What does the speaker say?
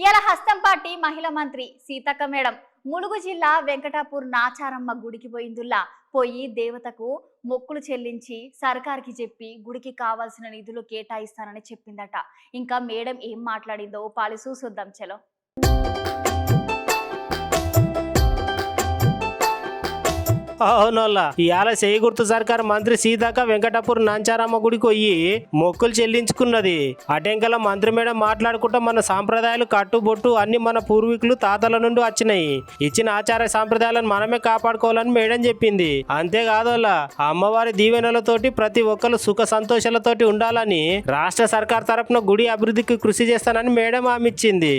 ఇయాల హస్తంపాటి మహిళా మంత్రి సీతక్క మేడం ములుగు జిల్లా వెంకటాపూర్ నాచారమ్మ గుడికి పోయిందుల్లా పోయి దేవతకు మొక్కులు చెల్లించి సర్కార్కి చెప్పి గుడికి కావాల్సిన నిధులు కేటాయిస్తానని చెప్పిందట. ఇంకా మేడం ఏం మాట్లాడిందో పాలి చూసొద్దాం చలో. అవునోళ్ళ ఇవాళ చేగుర్తు సర్కార్ మంత్రి సీతక్క వెంకటాపూర్ నాంచారమ్మ గుడికి పోయి మొక్కులు చెల్లించుకున్నది. అటెంకల మంత్రి మేడం మాట్లాడుకుంటా మన సాంప్రదాయాలు కట్టుబొట్టు అన్ని మన పూర్వీకులు తాతల నుండి వచ్చినాయి. ఇచ్చిన ఆచార సాంప్రదాయాలను మనమే కాపాడుకోవాలని మేడం చెప్పింది. అంతేకాదోళ్ళ అమ్మవారి దీవెనలతోటి ప్రతి ఒక్కరు సుఖ సంతోషాలతోటి ఉండాలని రాష్ట్ర సర్కార్ తరపున గుడి అభివృద్ధికి కృషి చేస్తానని మేడం హామీ ఇచ్చింది.